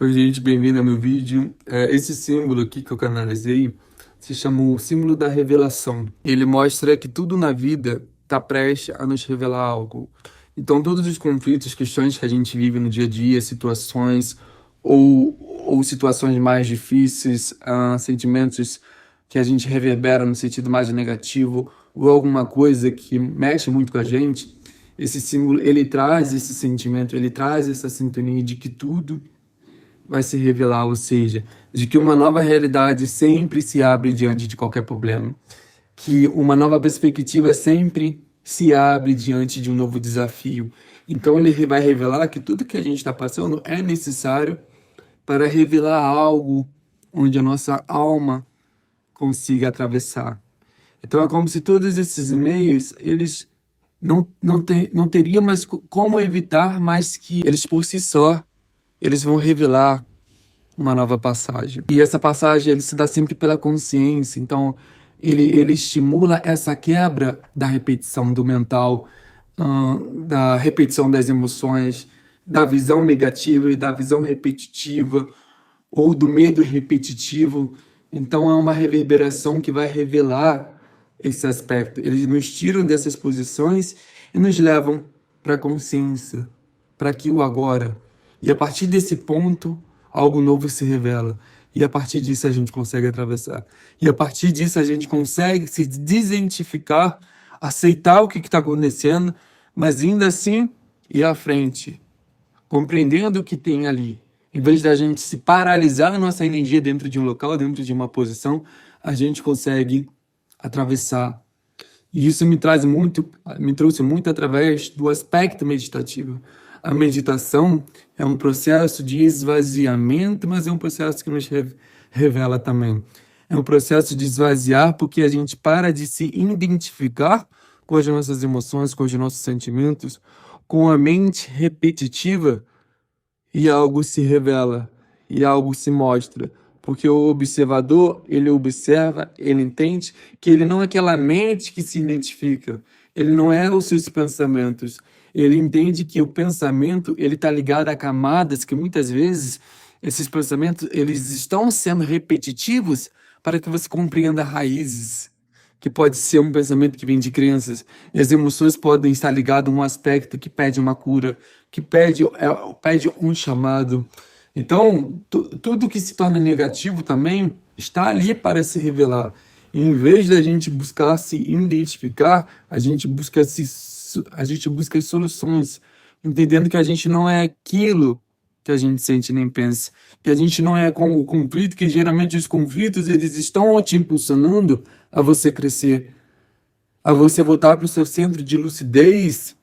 Oi, gente, bem-vindo ao meu vídeo. Esse símbolo aqui que eu canalizei se chama o símbolo da revelação. Ele mostra que tudo na vida está prestes a nos revelar algo. Então, todos os conflitos, questões que a gente vive no dia a dia, situações ou situações mais difíceis, sentimentos que a gente reverbera no sentido mais negativo ou alguma coisa que mexe muito com a gente, esse símbolo, ele traz esse sentimento, ele traz essa sintonia de que tudo vai se revelar, ou seja, de que uma nova realidade sempre se abre diante de qualquer problema, que uma nova perspectiva sempre se abre diante de um novo desafio. Então ele vai revelar que tudo que a gente está passando é necessário para revelar algo onde a nossa alma consiga atravessar. Então é como se todos esses meios, eles não teriam mais como evitar, mas que eles por si só eles vão revelar uma nova passagem. E essa passagem ele se dá sempre pela consciência, então ele estimula essa quebra da repetição do mental, da repetição das emoções, da visão negativa e da visão repetitiva, ou do medo repetitivo. Então é uma reverberação que vai revelar esse aspecto. Eles nos tiram dessas posições e nos levam para a consciência, para aqui o agora. E a partir desse ponto, algo novo se revela. E a partir disso a gente consegue atravessar. E a partir disso a gente consegue se desidentificar, aceitar o que está acontecendo, mas ainda assim ir à frente, compreendendo o que tem ali. Em vez da gente se paralisar a nossa energia dentro de um local, dentro de uma posição, a gente consegue atravessar. E isso me trouxe muito através do aspecto meditativo. A meditação é um processo de esvaziamento, mas é um processo que nos revela também. É um processo de esvaziar porque a gente para de se identificar com as nossas emoções, com os nossos sentimentos, com a mente repetitiva, e algo se revela, e algo se mostra. Porque o observador, ele observa, ele entende que ele não é aquela mente que se identifica, ele não é os seus pensamentos. Ele entende que o pensamento, ele está ligado a camadas que muitas vezes esses pensamentos, eles estão sendo repetitivos para que você compreenda raízes, que pode ser um pensamento que vem de crenças. E as emoções podem estar ligadas a um aspecto que pede uma cura, que pede um chamado. Então, tudo que se torna negativo também está ali para se revelar. E em vez da gente buscar se identificar, a gente busca soluções, entendendo que a gente não é aquilo que a gente sente nem pensa, que a gente não é como o conflito, que geralmente os conflitos eles estão te impulsionando a você crescer, a você voltar para o seu centro de lucidez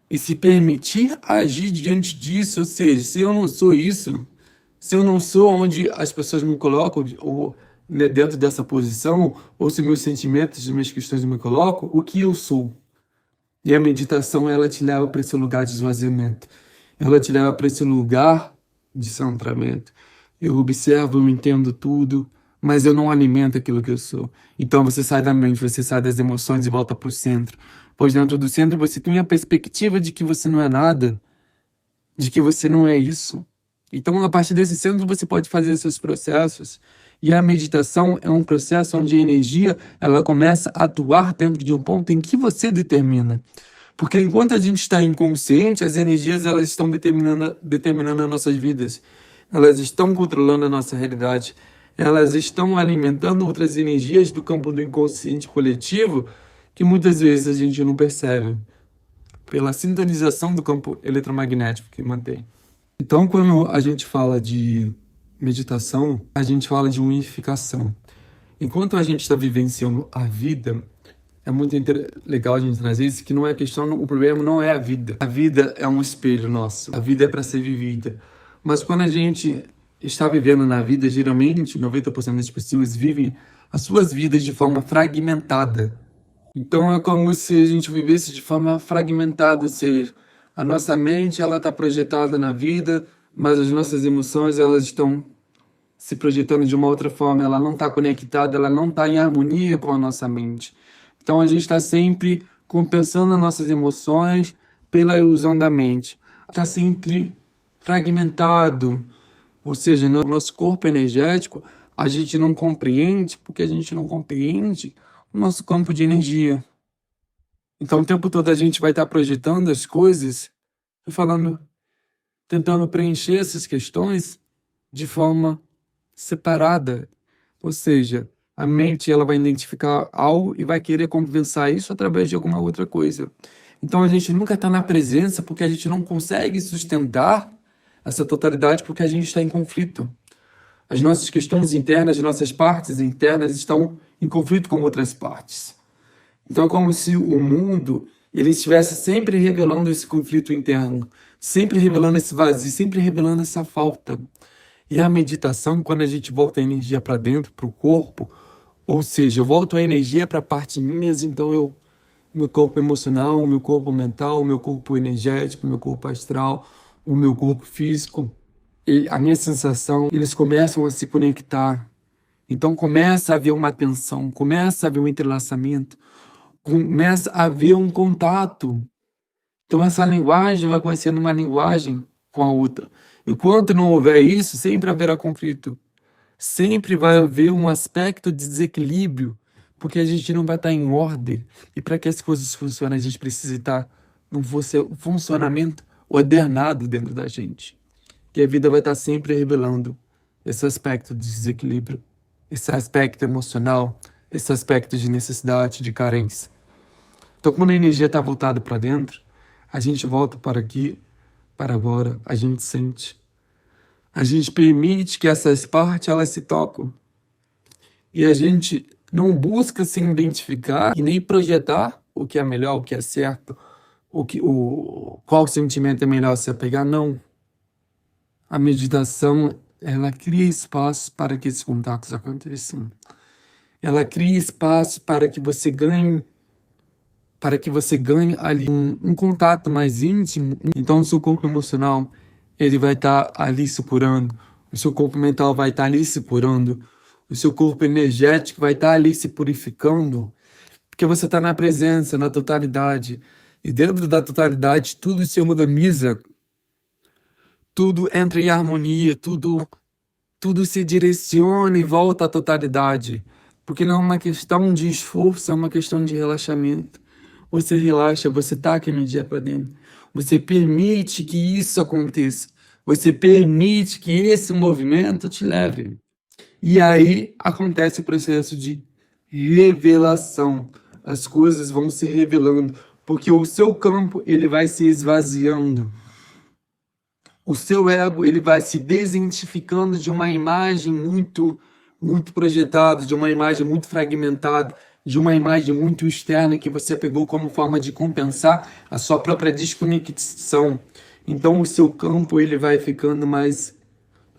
e se permitir agir diante disso. Ou seja, se eu não sou isso, se eu não sou onde as pessoas me colocam, ou né, dentro dessa posição, ou se meus sentimentos, minhas questões me colocam, o que eu sou? E a meditação, ela te leva para esse lugar de esvaziamento. Ela te leva para esse lugar de centramento. Eu observo, eu entendo tudo, mas eu não alimento aquilo que eu sou. Então você sai da mente, você sai das emoções e volta para o centro. Pois dentro do centro você tem a perspectiva de que você não é nada, de que você não é isso. Então a partir desse centro você pode fazer seus processos. E a meditação é um processo onde a energia ela começa a atuar dentro de um ponto em que você determina. Porque enquanto a gente está inconsciente, as energias elas estão determinando as nossas vidas. Elas estão controlando a nossa realidade. Elas estão alimentando outras energias do campo do inconsciente coletivo que muitas vezes a gente não percebe pela sintonização do campo eletromagnético que mantém. Então, quando a gente fala de meditação, a gente fala de unificação. Enquanto a gente está vivenciando a vida, é muito legal a gente trazer isso, que não é questão, o problema não é a vida. A vida é um espelho nosso, a vida é para ser vivida. Mas quando a gente está vivendo na vida, geralmente 90% das pessoas vivem as suas vidas de forma fragmentada. Então é como se a gente vivesse de forma fragmentada, ou seja, a nossa mente ela está projetada na vida, mas as nossas emoções elas estão se projetando de uma outra forma, ela não está conectada, ela não está em harmonia com a nossa mente. Então a gente está sempre compensando as nossas emoções pela ilusão da mente. Está sempre fragmentado, Ou seja, no nosso corpo energético, a gente não compreende, porque a gente não compreende o nosso campo de energia. Então, o tempo todo a gente vai estar projetando as coisas e falando, tentando preencher essas questões de forma separada. Ou seja, a mente ela vai identificar algo e vai querer compensar isso através de alguma outra coisa. Então a gente nunca está na presença porque a gente não consegue sustentar essa totalidade porque a gente está em conflito. As nossas questões internas, as nossas partes internas estão em conflito com outras partes. Então é como se o mundo ele estivesse sempre revelando esse conflito interno, sempre revelando esse vazio, sempre revelando essa falta. E a meditação, quando a gente volta a energia para dentro, para o corpo, ou seja, eu volto a energia para a parte minha, então meu corpo emocional, o meu corpo mental, o meu corpo energético, o meu corpo astral, o meu corpo físico, e a minha sensação, eles começam a se conectar. Então começa a haver uma tensão, começa a haver um entrelaçamento, começa a haver um contato. Então essa linguagem vai conhecendo uma linguagem com a outra. Enquanto não houver isso, sempre haverá conflito. Sempre vai haver um aspecto de desequilíbrio, porque a gente não vai estar em ordem. E para que as coisas funcionem, a gente precisa estar num funcionamento ordenado dentro da gente. Que a vida vai estar sempre revelando esse aspecto de desequilíbrio, esse aspecto emocional, esse aspecto de necessidade, de carência. Então, quando a energia está voltada para dentro, a gente volta para aqui, para agora, a gente sente. A gente permite que essas partes elas se tocam. E a gente não busca se identificar e nem projetar o que é melhor, o que é certo, qual sentimento é melhor se apegar, não. A meditação, ela cria espaço para que esses contatos aconteçam. Ela cria espaço para que você ganhe ali um contato mais íntimo. Então, o seu corpo emocional, ele vai estar ali se curando. O seu corpo mental vai estar ali se curando. O seu corpo energético vai estar ali se purificando. Porque você está na presença, na totalidade. E dentro da totalidade, tudo se harmoniza. Tudo entra em harmonia, tudo se direciona e volta à totalidade. Porque não é uma questão de esforço, é uma questão de relaxamento. Você relaxa, você taca a energia para dentro. Você permite que isso aconteça. Você permite que esse movimento te leve. E aí acontece o processo de revelação. As coisas vão se revelando, porque o seu campo ele vai se esvaziando. O seu ego ele vai se desidentificando de uma imagem muito projetada, de uma imagem muito fragmentada, de uma imagem muito externa que você pegou como forma de compensar a sua própria desconexão. Então o seu campo ele vai ficando mais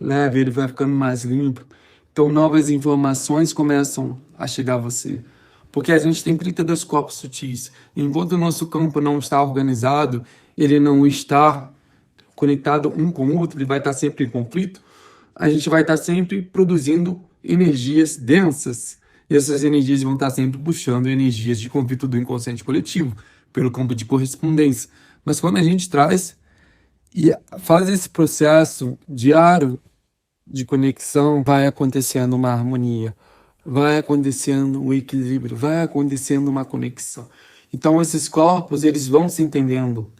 leve, ele vai ficando mais limpo. Então novas informações começam a chegar a você. Porque a gente tem 32 corpos sutis. Enquanto o nosso campo não está organizado, ele não está conectado um com o outro, ele vai estar sempre em conflito, a gente vai estar sempre produzindo energias densas. E essas energias vão estar sempre puxando energias de conflito do inconsciente coletivo, pelo campo de correspondência. Mas quando a gente traz e faz esse processo diário de conexão, vai acontecendo uma harmonia, vai acontecendo um equilíbrio, vai acontecendo uma conexão. Então esses corpos, eles vão se entendendo,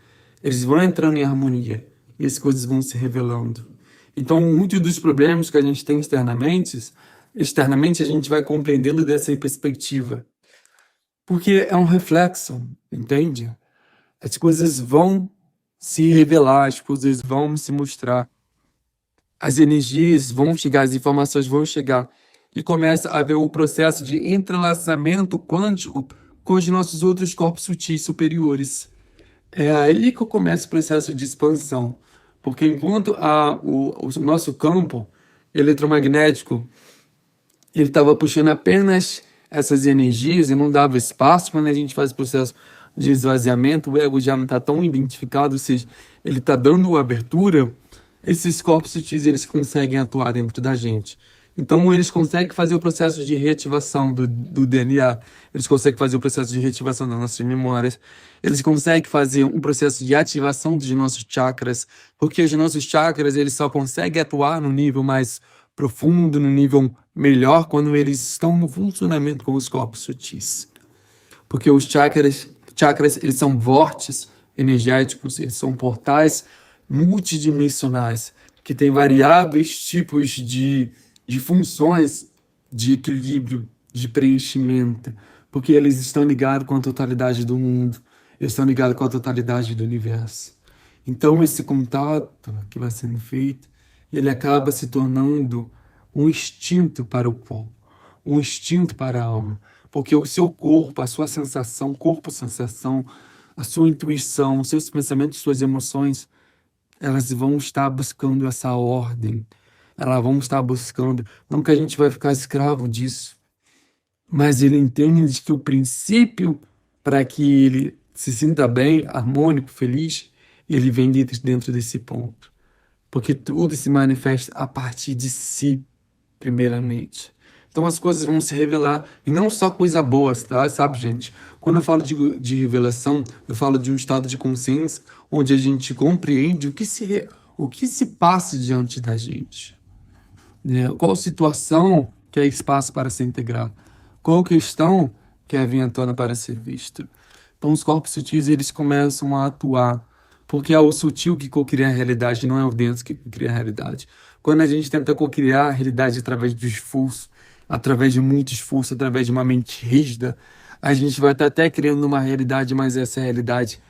eles vão entrando em harmonia. E as coisas vão se revelando. Então, muitos dos problemas que a gente tem externamente a gente vai compreendendo dessa perspectiva. Porque é um reflexo, entende? As coisas vão se revelar, as coisas vão se mostrar. As energias vão chegar, as informações vão chegar. E começa a haver o processo de entrelaçamento quântico com os nossos outros corpos sutis superiores. É aí que começa o processo de expansão. Porque enquanto o nosso campo eletromagnético ele estava puxando apenas essas energias e não dava espaço, quando a gente faz o processo de esvaziamento, o ego já não está tão identificado, ou seja, ele está dando abertura, esses corpos sutis eles conseguem atuar dentro da gente. Então, eles conseguem fazer o processo de reativação do DNA, eles conseguem fazer o processo de reativação das nossas memórias, eles conseguem fazer um processo de ativação dos nossos chakras, porque os nossos chakras, eles só conseguem atuar no nível mais profundo, no nível melhor, quando eles estão no funcionamento com os corpos sutis. Porque os chakras, eles são vórtices energéticos, eles são portais multidimensionais, que têm variáveis tipos de funções de equilíbrio, de preenchimento, porque eles estão ligados com a totalidade do mundo, eles estão ligados com a totalidade do universo. Então, esse contato que vai sendo feito, ele acaba se tornando um instinto para o corpo, um instinto para a alma, porque o seu corpo, a sua sensação, corpo-sensação, a sua intuição, os seus pensamentos, suas emoções, elas vão estar buscando essa ordem, elas vão estar buscando, não que a gente vai ficar escravo disso, mas ele entende que o princípio para que ele se sinta bem, harmônico, feliz, ele vem dentro desse ponto. Porque tudo se manifesta a partir de si, primeiramente. Então as coisas vão se revelar, e não só coisa boa, tá? Sabe, gente? Quando eu falo de revelação, eu falo de um estado de consciência onde a gente compreende o que se passa diante da gente. Né? Qual situação que é espaço para ser integrado? Qual questão que é vir à tona para ser vista? Então os corpos sutis, eles começam a atuar, porque é o sutil que cocria a realidade, não é o denso que cria a realidade. Quando a gente tenta cocriar a realidade através do esforço, através de muito esforço, através de uma mente rígida, a gente vai estar até criando uma realidade, mas essa realidade,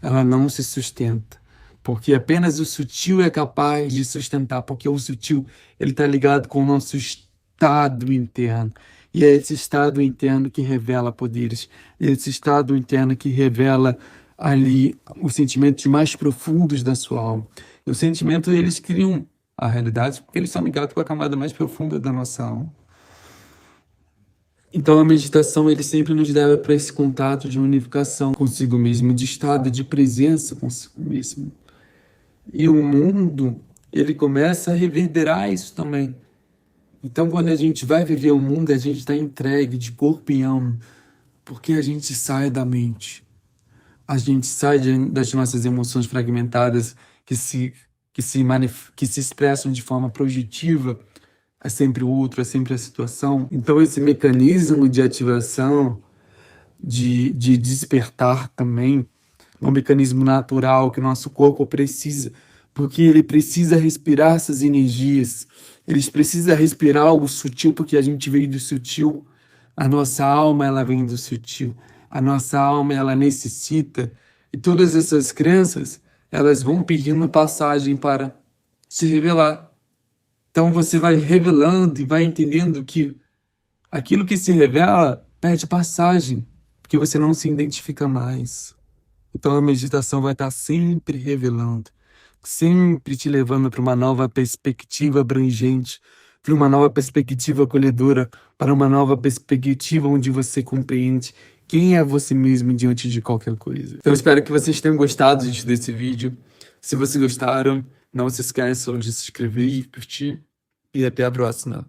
ela não se sustenta. Porque apenas o sutil é capaz de sustentar, porque o sutil, ele está ligado com o nosso estado interno. E é esse estado interno que revela poderes, esse estado interno que revela ali os sentimentos mais profundos da sua alma. E os sentimentos, eles criam a realidade, porque eles são ligados com a camada mais profunda da nossa alma. Então a meditação, ele sempre nos leva para esse contato de unificação consigo mesmo, de estado de presença consigo mesmo. E o mundo, ele começa a reverberar isso também. Então quando a gente vai viver o mundo, a gente está entregue de corpo e alma, porque a gente sai da mente. A gente sai das nossas emoções fragmentadas que se expressam de forma projetiva. É sempre o outro, é sempre a situação. Então esse mecanismo de ativação, de despertar também, é um mecanismo natural que o nosso corpo precisa, porque ele precisa respirar essas energias, ele precisa respirar algo sutil, porque a gente veio do sutil, a nossa alma, ela vem do sutil, a nossa alma, ela necessita, e todas essas crenças, elas vão pedindo passagem para se revelar. Então você vai revelando e vai entendendo que aquilo que se revela pede passagem, porque você não se identifica mais. Então a meditação vai estar sempre revelando, sempre te levando para uma nova perspectiva abrangente, para uma nova perspectiva acolhedora, para uma nova perspectiva onde você compreende quem é você mesmo diante de qualquer coisa. Então eu espero que vocês tenham gostado desse vídeo. Se vocês gostaram, não se esqueçam de se inscrever e curtir. E até a próxima.